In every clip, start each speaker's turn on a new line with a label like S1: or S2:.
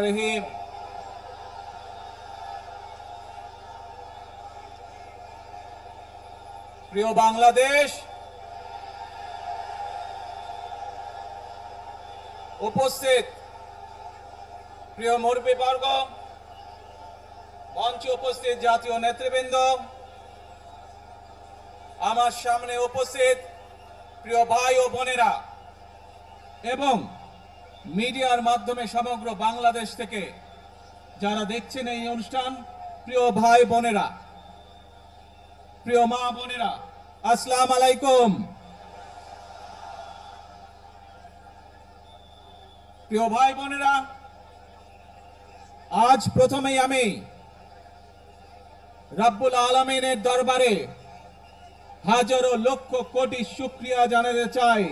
S1: রহিম। প্রিয় বাংলাদেশ, উপস্থিত প্রিয় মুরব্বীবর্গ, মঞ্চে উপস্থিত জাতীয় নেতৃবৃন্দ, আমার সামনে উপস্থিত প্রিয় ভাই ও বোনেরা এবং মিডিয়ার মাধ্যমে সমগ্র বাংলাদেশ থেকে যারা দেখছেন এই অনুষ্ঠান, প্রিয় ভাই বোনেরা, প্রিয় মা বোনেরা, আসসালামু আলাইকুম। প্রিয় ভাই বোনেরা, আজ প্রথমেই আমি রব্বুল আলামিনের দরবারে হাজারো লক্ষ কোটি শুকরিয়া জানাতে চাই।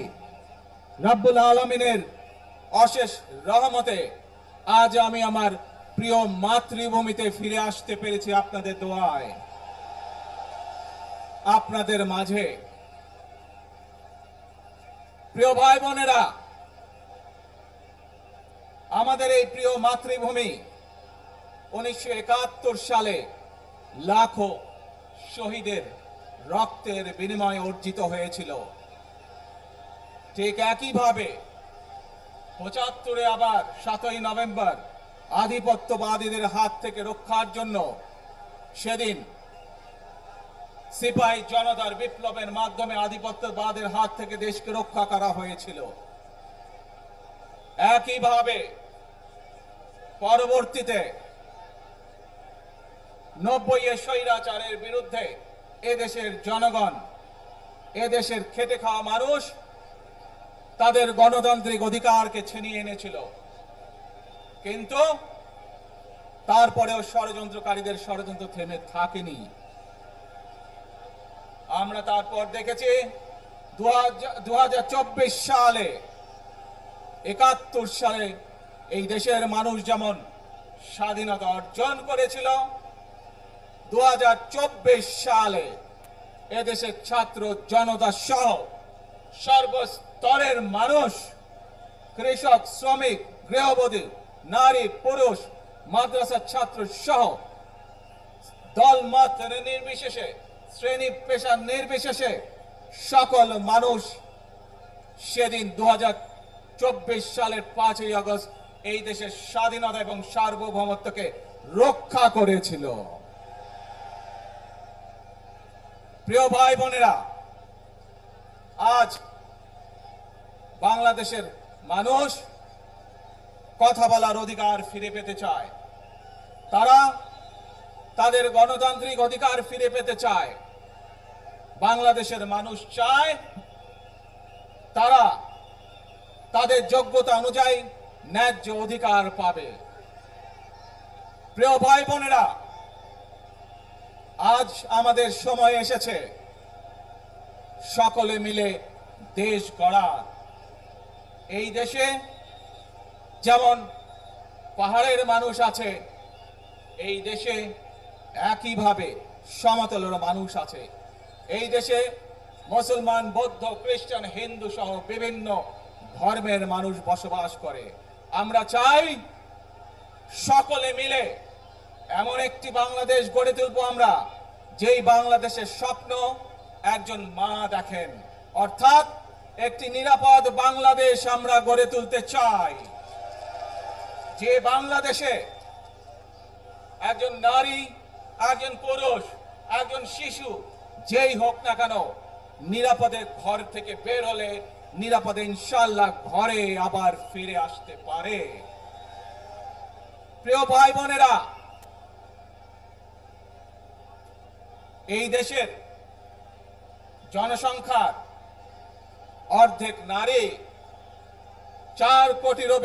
S1: রব্বুল আলামিনের অশেষ রহমতে আজ আমি আমার প্রিয় মাতৃভূমিতে ফিরে আসতে পেরেছি আপনাদের দোয়ায়, আপনাদের মাঝে। প্রিয় ভাই বোনেরা, আমাদের এই প্রিয় মাতৃভূমি 1971 সালে লাখো শহীদের রক্তের বিনিময়ে অর্জিত হয়েছিল। ঠিক একইভাবে 75-এ আবার 7ই নভেম্বর আধিপত্যবাদীদের হাত থেকে রক্ষার জন্য সেদিন সিপাহী জনতার বিপ্লবের মাধ্যমে আধিপত্যবাদের হাত থেকে দেশকে রক্ষা করা হয়েছিল। একইভাবে পরবর্তীতে 90-এ স্বৈরাচারের বিরুদ্ধে এদেশের জনগণ, এদেশের খেটে খাওয়া মানুষ তাদের গণতান্ত্রিক অধিকারকে ছিনিয়ে এনেছিল। কিন্তু তারপরেও ষড়যন্ত্রকারীদের ষড়যন্ত্র থেমে থাকেনি। আমরা তারপর দেখেছি 2024 সালে, 71 সালে এই দেশের মানুষ যেমন স্বাধীনতা অর্জন করেছিল, 2024 সালে এদেশের ছাত্র জনতা সহ সর্বস্তরের মানুষ, কৃষক, শ্রমিক, গৃহবধূ, নারী, পুরুষ, মাদ্রাসার ছাত্র সহ দল মত নির্বিশেষে, শ্রেণী পেশা নির্বিশেষে সকল মানুষ সেদিন 2024 সালের 5ই আগস্ট এই দেশের স্বাধীনতা এবং সার্বভৌমত্বকে রক্ষা করেছিল। প্রিয় ভাই বোনেরা, আজ বাংলাদেশের মানুষ কথা বলার অধিকার ফিরে পেতে চায়। তারা তাদের গণতান্ত্রিক অধিকার ফিরে পেতে চায়। বাংলাদেশের মানুষ চায় তারা তাদের যোগ্যতা অনুযায়ী ন্যায্য অধিকার পাবে। প্রিয় ভাই বোনেরা, আজ আমাদের সময় এসেছে সকলে মিলে দেশ গড়ার। এই দেশে যেমন পাহাড়ের মানুষ আছে, এই দেশে একইভাবে সমতলের মানুষ আছে। এই দেশে মুসলমান, বৌদ্ধ, খ্রিস্টান, হিন্দু সহ বিভিন্ন ধর্মের মানুষ বসবাস করে। আমরা চাই সকলে মিলে এমন একটি বাংলাদেশ গড়ে তুলব আমরা, যেই বাংলাদেশের স্বপ্ন একজন মা দেখেন, অর্থাৎ একটি নিরাপদ বাংলাদেশ আমরা গড়ে তুলতে চাই। যে বাংলাদেশে একজন নারী, একজন পুরুষ, একজন শিশু যেই হোক না কেন নিরাপদে ঘর থেকে বের হলে নিরাপদে ইনশাআল্লাহ ঘরে আবার ফিরে আসতে পারে। প্রিয় ভাই বোনেরা, এই দেশের জনসংখ্যার অর্ধেক নারী, 4 কোটিরও